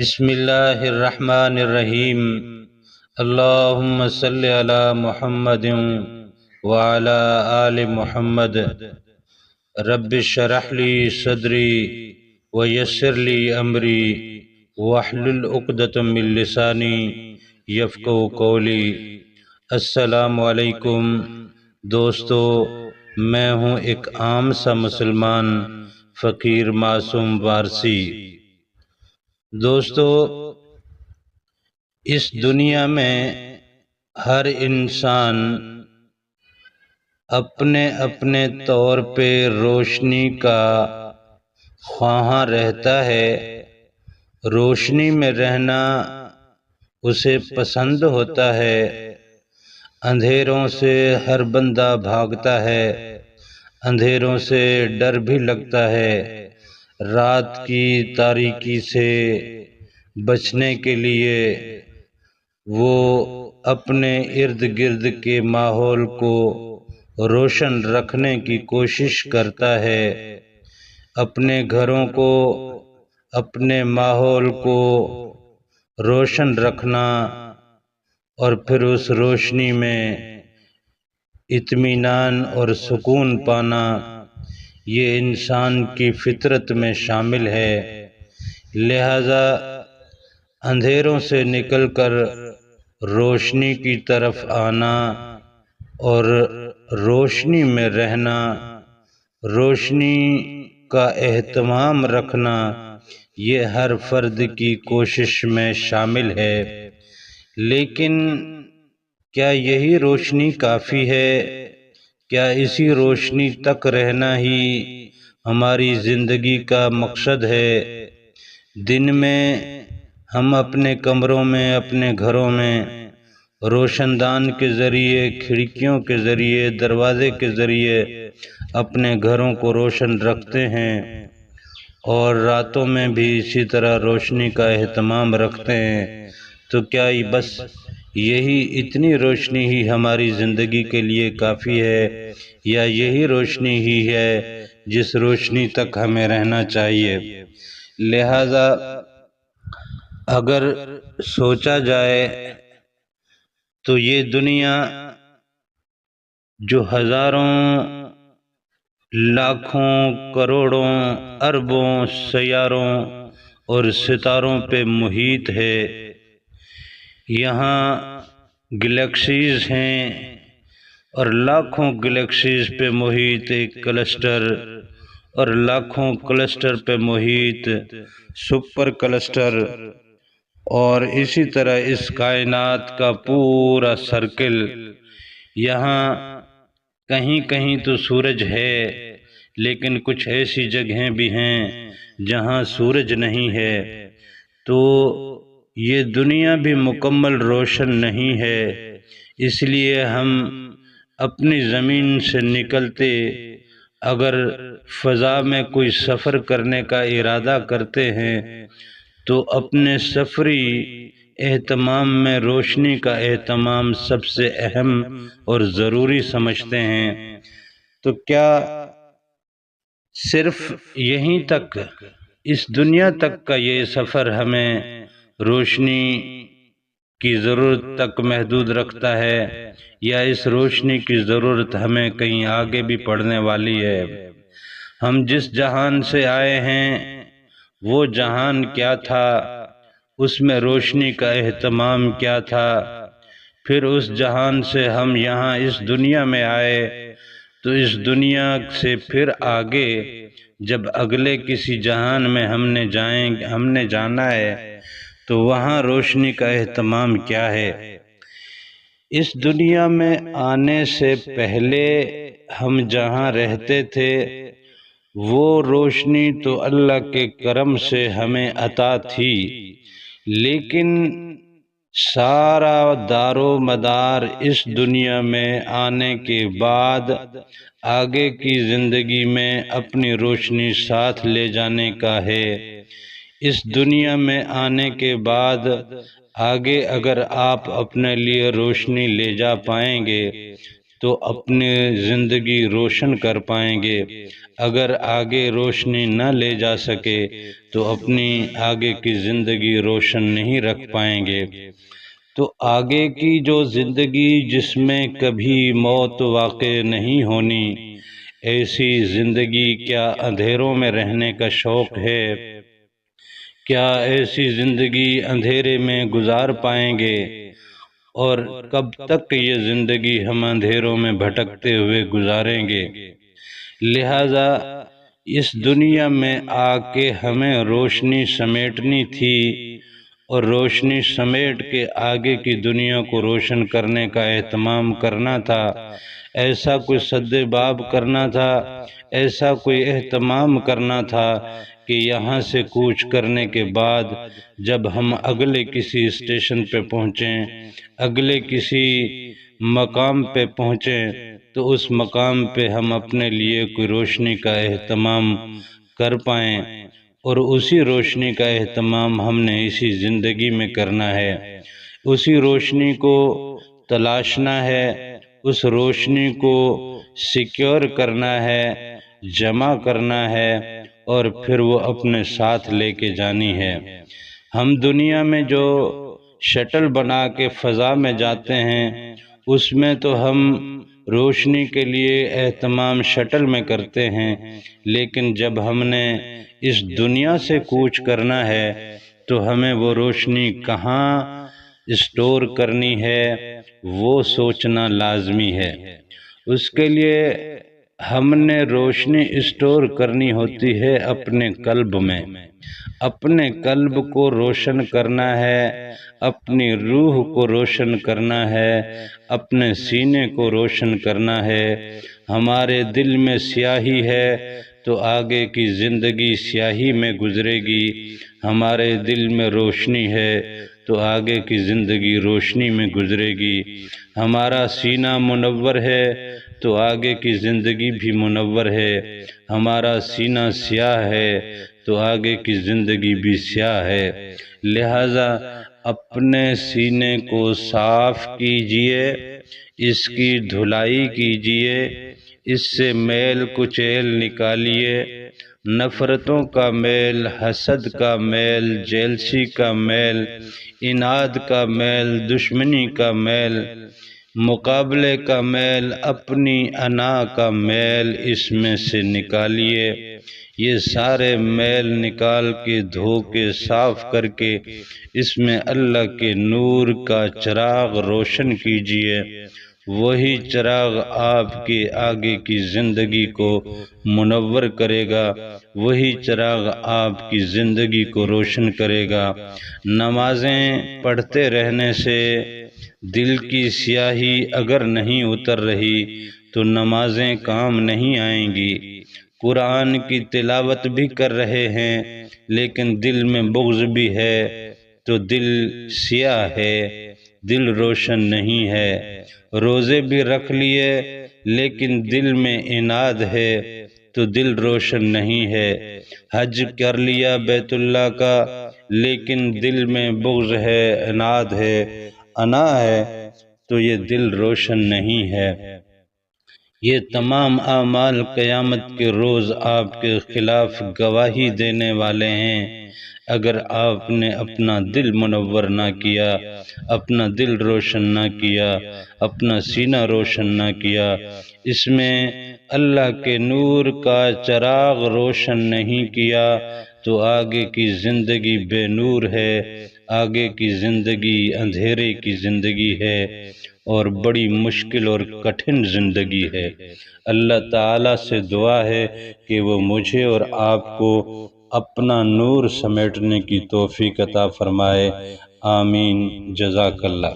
بسم اللہ الرحمن الرحیم۔ اللہم صلی علی محمد وعلی آل محمد۔ رب اشرح لی صدری ویسر لی امری واحلل عقدۃ من لسانی یفقہوا قولی۔ السلام علیکم دوستو، میں ہوں ایک عام سا مسلمان فقیر معصوم وارسی۔ دوستو، اس دنیا میں ہر انسان اپنے اپنے طور پہ روشنی کا خواہاں رہتا ہے۔ روشنی میں رہنا اسے پسند ہوتا ہے۔ اندھیروں سے ہر بندہ بھاگتا ہے، اندھیروں سے ڈر بھی لگتا ہے۔ رات کی تاریکی سے بچنے کے لیے وہ اپنے ارد گرد کے ماحول کو روشن رکھنے کی کوشش کرتا ہے۔ اپنے گھروں کو، اپنے ماحول کو روشن رکھنا اور پھر اس روشنی میں اطمینان اور سکون پانا، یہ انسان کی فطرت میں شامل ہے۔ لہذا اندھیروں سے نکل کر روشنی کی طرف آنا اور روشنی میں رہنا، روشنی کا اہتمام رکھنا، یہ ہر فرد کی کوشش میں شامل ہے۔ لیکن کیا یہی روشنی کافی ہے؟ کیا اسی روشنی تک رہنا ہی ہماری زندگی کا مقصد ہے؟ دن میں ہم اپنے کمروں میں، اپنے گھروں میں روشن دان کے ذریعے، کھڑکیوں کے ذریعے، دروازے کے ذریعے اپنے گھروں کو روشن رکھتے ہیں، اور راتوں میں بھی اسی طرح روشنی کا اہتمام رکھتے ہیں۔ تو کیا بس یہی اتنی روشنی ہی ہماری زندگی کے لیے کافی ہے، یا یہی روشنی ہی ہے جس روشنی تک ہمیں رہنا چاہیے؟ لہذا اگر سوچا جائے تو یہ دنیا جو ہزاروں، لاکھوں، کروڑوں، اربوں سیاروں اور ستاروں پہ محیط ہے، یہاں گلیکسیز ہیں، اور لاکھوں گلیکسیز پہ محیط ایک کلسٹر، اور لاکھوں کلسٹر پہ محیط سپر کلسٹر، اور اسی طرح اس کائنات کا پورا سرکل۔ یہاں کہیں کہیں تو سورج ہے، لیکن کچھ ایسی جگہیں بھی ہیں جہاں سورج نہیں ہے۔ تو یہ دنیا بھی مکمل روشن نہیں ہے۔ اس لیے ہم اپنی زمین سے نکلتے اگر فضا میں کوئی سفر کرنے کا ارادہ کرتے ہیں تو اپنے سفری اہتمام میں روشنی کا اہتمام سب سے اہم اور ضروری سمجھتے ہیں۔ تو کیا صرف یہیں تک، اس دنیا تک کا یہ سفر ہمیں روشنی کی ضرورت تک محدود رکھتا ہے، یا اس روشنی کی ضرورت ہمیں کہیں آگے بھی پڑنے والی ہے؟ ہم جس جہان سے آئے ہیں وہ جہان کیا تھا؟ اس میں روشنی کا اہتمام کیا تھا؟ پھر اس جہان سے ہم یہاں اس دنیا میں آئے، تو اس دنیا سے پھر آگے جب اگلے کسی جہان میں ہم نے جانا ہے تو وہاں روشنی کا اہتمام کیا ہے؟ اس دنیا میں آنے سے پہلے ہم جہاں رہتے تھے وہ روشنی تو اللہ کے کرم سے ہمیں عطا تھی، لیکن سارا دار و مدار اس دنیا میں آنے کے بعد آگے کی زندگی میں اپنی روشنی ساتھ لے جانے کا ہے۔ اس دنیا میں آنے کے بعد آگے اگر آپ اپنے لیے روشنی لے جا پائیں گے تو اپنی زندگی روشن کر پائیں گے۔ اگر آگے روشنی نہ لے جا سکے تو اپنی آگے کی زندگی روشن نہیں رکھ پائیں گے۔ تو آگے کی جو زندگی جس میں کبھی موت واقع نہیں ہونی، ایسی زندگی کیا اندھیروں میں رہنے کا شوق ہے؟ کیا ایسی زندگی اندھیرے میں گزار پائیں گے؟ اور کب تک یہ زندگی ہم اندھیروں میں بھٹکتے ہوئے گزاریں گے؟ لہذا اس دنیا میں آ کے ہمیں روشنی سمیٹنی تھی، اور روشنی سمیٹ کے آگے کی دنیا کو روشن کرنے کا اہتمام کرنا تھا، ایسا کوئی سد باب کرنا تھا، ایسا کوئی اہتمام کرنا تھا کہ یہاں سے کوچ کرنے کے بعد جب ہم اگلے کسی اسٹیشن پہ پہنچیں، اگلے کسی مقام پہ پہنچیں، تو اس مقام پہ ہم اپنے لیے کوئی روشنی کا اہتمام کر پائیں، اور اسی روشنی کا اہتمام ہم نے اسی زندگی میں کرنا ہے۔ اسی روشنی کو تلاشنا ہے، اس روشنی کو سیکیور کرنا ہے، جمع کرنا ہے، اور پھر وہ اپنے ساتھ لے کے جانی ہے۔ ہم دنیا میں جو شٹل بنا کے فضا میں جاتے ہیں، اس میں تو ہم روشنی کے لیے اہتمام شٹل میں کرتے ہیں، لیکن جب ہم نے اس دنیا سے کوچ کرنا ہے تو ہمیں وہ روشنی کہاں اسٹور کرنی ہے، وہ سوچنا لازمی ہے۔ اس کے لیے ہم نے روشنی اسٹور کرنی ہوتی ہے اپنے قلب میں۔ اپنے قلب کو روشن کرنا ہے، اپنی روح کو روشن کرنا ہے، اپنے سینے کو روشن کرنا ہے۔ ہمارے دل میں سیاہی ہے تو آگے کی زندگی سیاہی میں گزرے گی، ہمارے دل میں روشنی ہے تو آگے کی زندگی روشنی میں گزرے گی۔ ہمارا سینہ منور ہے تو آگے کی زندگی بھی منور ہے، ہمارا سینہ سیاہ ہے تو آگے کی زندگی بھی سیاہ ہے۔ لہذا اپنے سینے کو صاف کیجئے، اس کی دھلائی کیجئے، اس سے میل کچیل نکالیے، نفرتوں کا میل، حسد کا میل، جیلسی کا میل، اناد کا میل، دشمنی کا میل، مقابلے کا میل، اپنی انا کا میل اس میں سے نکالیے۔ یہ سارے میل نکال کے دھو کے صاف کر کے اس میں اللہ کے نور کا چراغ روشن کیجئے۔ وہی چراغ آپ کے آگے کی زندگی کو منور کرے گا، وہی چراغ آپ کی زندگی کو روشن کرے گا۔ نمازیں پڑھتے رہنے سے دل کی سیاہی اگر نہیں اتر رہی تو نمازیں کام نہیں آئیں گی۔ قرآن کی تلاوت بھی کر رہے ہیں لیکن دل میں بغض بھی ہے تو دل سیاہ ہے، دل روشن نہیں ہے۔ روزے بھی رکھ لیے لیکن دل میں اناد ہے تو دل روشن نہیں ہے۔ حج کر لیا بیت اللہ کا لیکن دل میں بغض ہے، اناد ہے، انا ہے، تو یہ دل روشن نہیں ہے۔ یہ تمام اعمال قیامت کے روز آپ کے خلاف گواہی دینے والے ہیں۔ اگر آپ نے اپنا دل منور نہ کیا، اپنا دل روشن نہ کیا، اپنا سینہ روشن نہ کیا، اس میں اللہ کے نور کا چراغ روشن نہیں کیا تو آگے کی زندگی بے نور ہے، آگے کی زندگی اندھیرے کی زندگی ہے، اور بڑی مشکل اور کٹھن زندگی ہے۔ اللہ تعالیٰ سے دعا ہے کہ وہ مجھے اور آپ کو اپنا نور سمیٹنے کی توفیق عطا فرمائے۔ آمین۔ جزاک اللہ۔